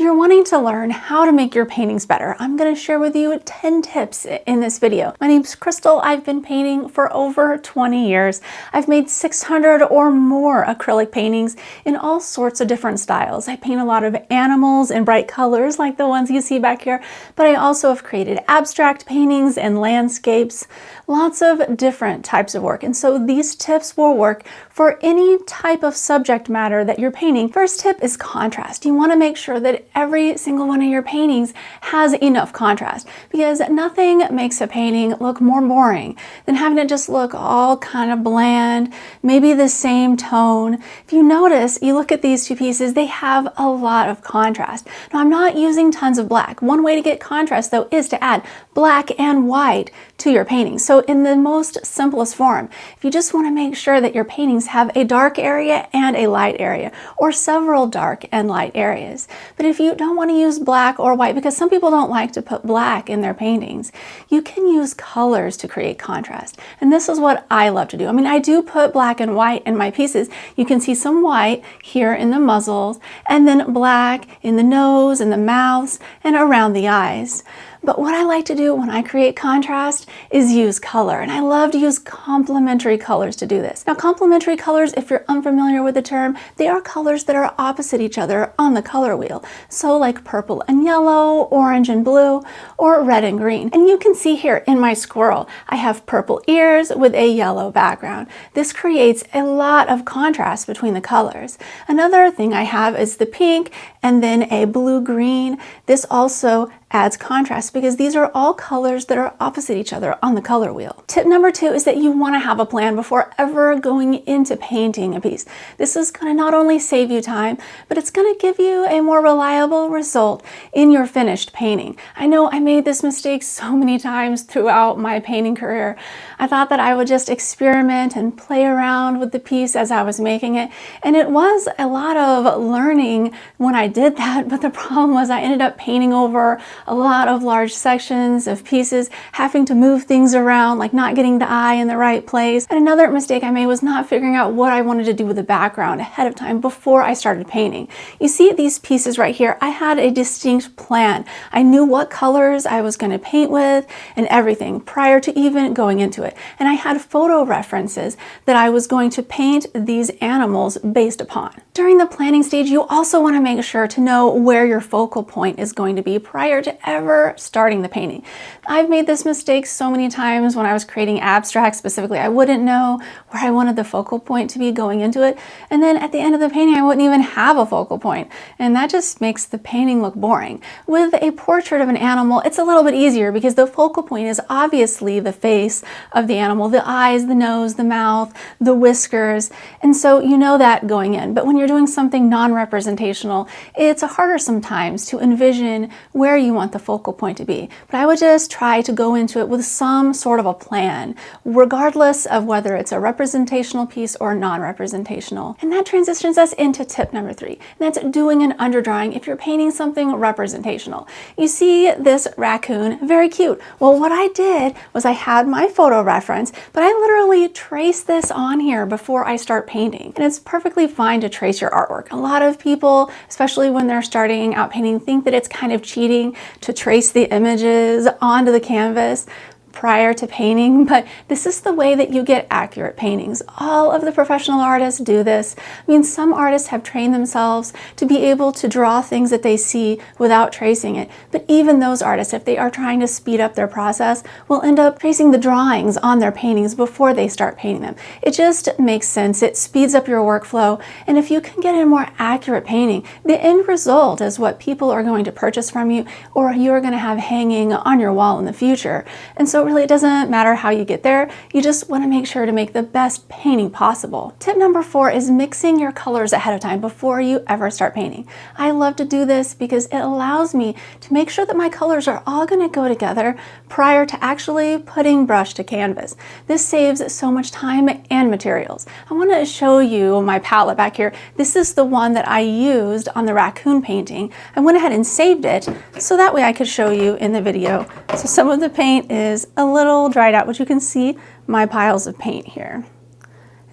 you're wanting to learn how to make your paintings better, I'm going to share with you 10 tips in this video. My name's Crystal. I've been painting for over 20 years. I've made 600 or more acrylic paintings in all sorts of different styles. I paint a lot of animals in bright colors like the ones you see back here, but I also have created abstract paintings and landscapes, lots of different types of work. And so these tips will work for any type of subject matter that you're painting. First tip is contrast. You want to make sure that every single one of your paintings has enough contrast, because nothing makes a painting look more boring than having it just look all kind of bland, maybe the same tone. If you notice, you look at these two pieces, they have a lot of contrast. Now, I'm not using tons of black. One way to get contrast, though, is to add black and white to your painting. So in the most simplest form, if you just want to make sure that your paintings have a dark area and a light area, or several dark and light areas. But if you don't want to use black or white, because some people don't like to put black in their paintings, you can use colors to create contrast. And this is what I love to do. I mean, I do put black and white in my pieces. You can see some white here in the muzzles, and then black in the nose and the mouths and around the eyes. But what I like to do when I create contrast is use color, and I love to use complementary colors to do this. Now, complementary colors, if you're unfamiliar with the term, they are colors that are opposite each other on the color wheel. So like purple and yellow, orange and blue, or red and green. And you can see here in my squirrel, I have purple ears with a yellow background. This creates a lot of contrast between the colors. Another thing I have is the pink and then a blue-green. This also adds contrast because these are all colors that are opposite each other on the color wheel. Tip number 2 is that you want to have a plan before ever going into painting a piece. This is going to not only save you time, but it's going to give you a more reliable result in your finished painting. I know I made this mistake so many times throughout my painting career. I thought that I would just experiment and play around with the piece as I was making it, and it was a lot of learning when I did that, but the problem was I ended up painting over a lot of large sections of pieces, having to move things around, like not getting the eye in the right place. And another mistake I made was not figuring out what I wanted to do with the background ahead of time before I started painting. You see these pieces right here, I had a distinct plan. I knew what colors I was going to paint with and everything prior to even going into it. And I had photo references that I was going to paint these animals based upon. During the planning stage, you also want to make sure to know where your focal point is going to be prior to ever starting the painting. I've made this mistake so many times when I was creating abstracts specifically. I wouldn't know where I wanted the focal point to be going into it, and then at the end of the painting I wouldn't even have a focal point, and that just makes the painting look boring. With a portrait of an animal, it's a little bit easier because the focal point is obviously the face of the animal, the eyes, the nose, the mouth, the whiskers, and so you know that going in. But when you're doing something non-representational, it's harder sometimes to envision where you want the focal point to be. But I would just try to go into it with some sort of a plan, regardless of whether it's a representational piece or non-representational. And that transitions us into tip number 3, and that's doing an underdrawing if you're painting something representational. You see this raccoon, very cute. Well, what I did was I had my photo reference, but I literally traced this on here before I start painting. And it's perfectly fine to trace your artwork. A lot of people, especially when they're starting out painting, think that it's kind of cheating to trace the images onto the canvas prior to painting, but this is the way that you get accurate paintings. All of the professional artists do this. I mean, some artists have trained themselves to be able to draw things that they see without tracing it, but even those artists, if they are trying to speed up their process, will end up tracing the drawings on their paintings before they start painting them. It just makes sense. It speeds up your workflow, and if you can get a more accurate painting, the end result is what people are going to purchase from you or you're going to have hanging on your wall in the future. And so really it doesn't matter how you get there, you just want to make sure to make the best painting possible. Tip number 4 is mixing your colors ahead of time before you ever start painting. I love to do this because it allows me to make sure that my colors are all going to go together prior to actually putting brush to canvas. This saves so much time and materials. I want to show you my palette back here. This is the one that I used on the raccoon painting. I went ahead and saved it so that way I could show you in the video. So some of the paint is a little dried out, but you can see my piles of paint here.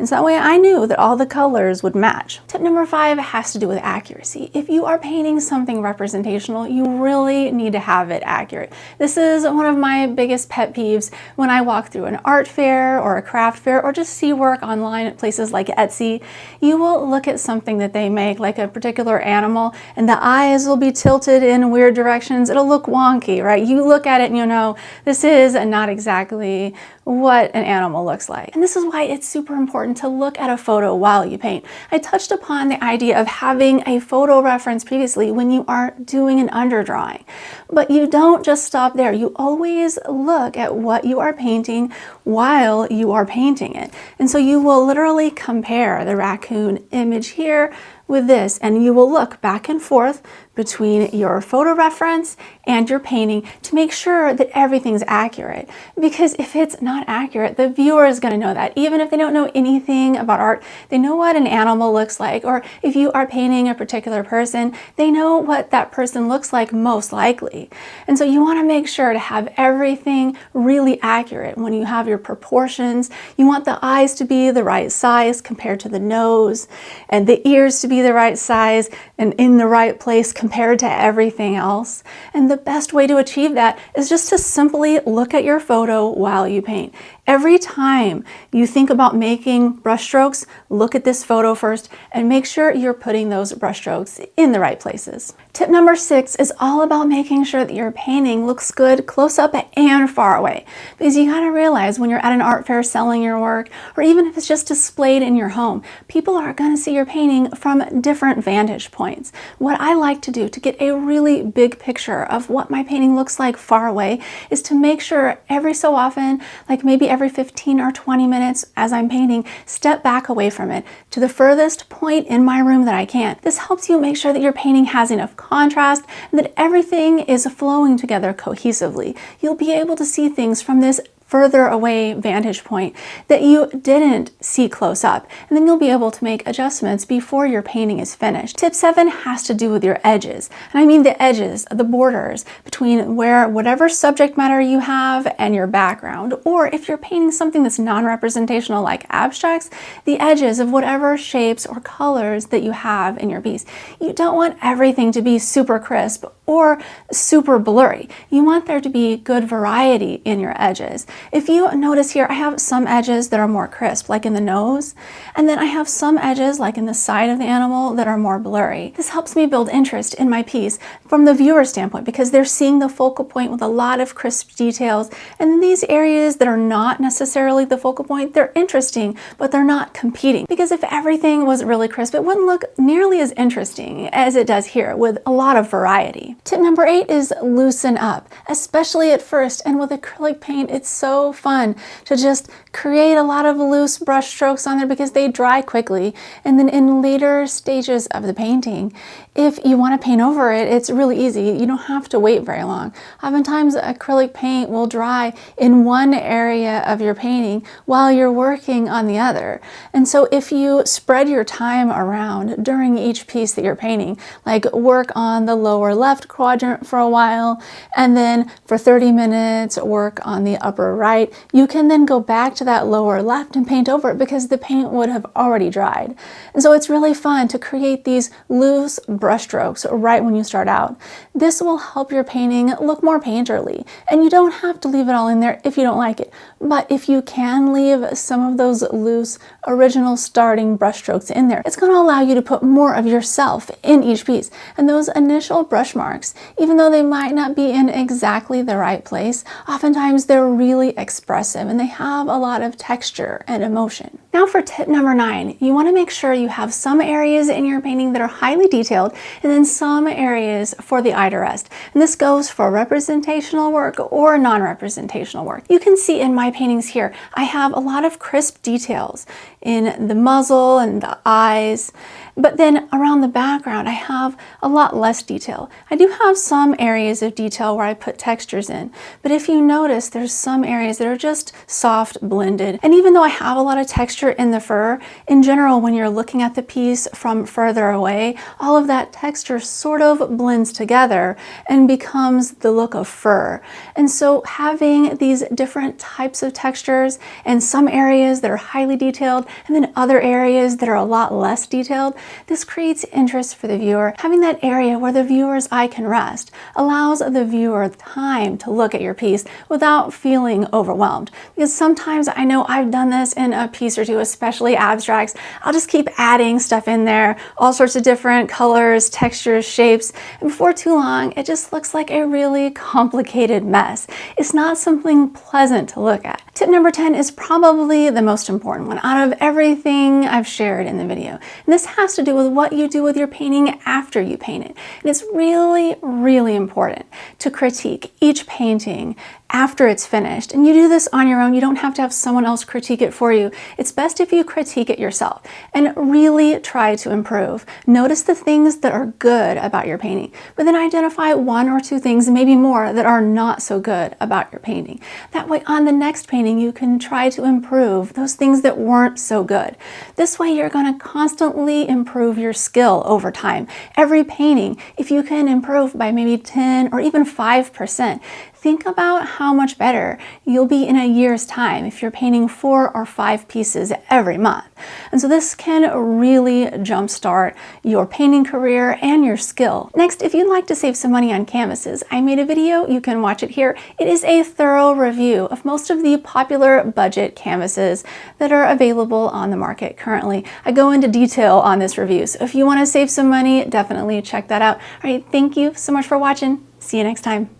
And so that way I knew that all the colors would match. Tip number 5 has to do with accuracy. If you are painting something representational, you really need to have it accurate. This is one of my biggest pet peeves when I walk through an art fair or a craft fair or just see work online at places like Etsy. You will look at something that they make, like a particular animal, and the eyes will be tilted in weird directions. It'll look wonky, right? You look at it and you know, this is not exactly what an animal looks like. And this is why it's super important to look at a photo while you paint. I touched upon the idea of having a photo reference previously when you are doing an underdrawing, but you don't just stop there. You always look at what you are painting while you are painting it. And so you will literally compare the raccoon image here with this, and you will look back and forth between your photo reference and your painting to make sure that everything's accurate. Because if it's not accurate, the viewer is going to know that. Even if they don't know anything about art, they know what an animal looks like. Or if you are painting a particular person, they know what that person looks like most likely. And so you want to make sure to have everything really accurate. When you have your proportions, you want the eyes to be the right size compared to the nose, and the ears to be the right size and in the right place compared to everything else. And the best way to achieve that is just to simply look at your photo while you paint. Every time you think about making brushstrokes, look at this photo first and make sure you're putting those brushstrokes in the right places. Tip number 6 is all about making sure that your painting looks good close up and far away. Because you gotta realize when you're at an art fair selling your work, or even if it's just displayed in your home, people are gonna see your painting from different vantage points. What I like to do to get a really big picture of what my painting looks like far away is to make sure every so often, like maybe every 15 or 20 minutes as I'm painting, step back away from it to the furthest point in my room that I can. This helps you make sure that your painting has enough contrast and that everything is flowing together cohesively. You'll be able to see things from this further away vantage point that you didn't see close up, and then you'll be able to make adjustments before your painting is finished. Tip 7 has to do with your edges, and I mean the edges, the borders between where whatever subject matter you have and your background, or if you're painting something that's non-representational like abstracts, the edges of whatever shapes or colors that you have in your piece. You don't want everything to be super crisp or super blurry. You want there to be good variety in your edges. If you notice here, I have some edges that are more crisp, like in the nose, and then I have some edges, like in the side of the animal, that are more blurry. This helps me build interest in my piece from the viewer standpoint because they're seeing the focal point with a lot of crisp details, and these areas that are not necessarily the focal point, they're interesting, but they're not competing. Because if everything was really crisp, it wouldn't look nearly as interesting as it does here with a lot of variety. Tip number 8 is loosen up, especially at first, and with acrylic paint, it's so fun to just create a lot of loose brush strokes on there because they dry quickly. And then in later stages of the painting, if you want to paint over it, it's really easy. You don't have to wait very long. Oftentimes acrylic paint will dry in one area of your painting while you're working on the other. And so if you spread your time around during each piece that you're painting, like work on the lower left quadrant for a while, and then for 30 minutes work on the upper right, you can then go back to that lower left and paint over it because the paint would have already dried. And so it's really fun to create these loose brush strokes right when you start out. This will help your painting look more painterly, and you don't have to leave it all in there if you don't like it. But if you can leave some of those loose original starting brush strokes in there, it's going to allow you to put more of yourself in each piece. And those initial brush marks, even though they might not be in exactly the right place, oftentimes they're really expressive and they have a lot of texture and emotion. Now for tip number 9, you want to make sure you have some areas in your painting that are highly detailed and then some areas for the eye to rest. And this goes for representational work or non-representational work. You can see in my paintings here, I have a lot of crisp details in the muzzle and the eyes. But then around the background, I have a lot less detail. I do have some areas of detail where I put textures in, but if you notice, there's some areas that are just soft blended. And even though I have a lot of texture in the fur, in general, when you're looking at the piece from further away, all of that texture sort of blends together and becomes the look of fur. And so having these different types of textures and some areas that are highly detailed and then other areas that are a lot less detailed, this creates interest for the viewer. Having that area where the viewer's eye can rest allows the viewer time to look at your piece without feeling overwhelmed. Because sometimes, I know I've done this in a piece or two, especially abstracts, I'll just keep adding stuff in there, all sorts of different colors, textures, shapes, and before too long, it just looks like a really complicated mess. It's not something pleasant to look at. Tip number 10 is probably the most important one out of everything I've shared in the video. And this has to do with what you do with your painting after you paint it. And it's really, really important to critique each painting after it's finished. And you do this on your own. You don't have to have someone else critique it for you. It's best if you critique it yourself and really try to improve. Notice the things that are good about your painting, but then identify one or two things, maybe more, that are not so good about your painting. That way on the next painting, you can try to improve those things that weren't so good. This way you're going to constantly improve your skill over time. Every painting, if you can improve by maybe 10 or even 5%, think about how much better you'll be in a year's time if you're painting 4 or 5 pieces every month. And so this can really jumpstart your painting career and your skill. Next, if you'd like to save some money on canvases, I made a video, you can watch it here. It is a thorough review of most of the popular budget canvases that are available on the market currently. I go into detail on this review, so if you want to save some money, definitely check that out. All right, thank you so much for watching. See you next time.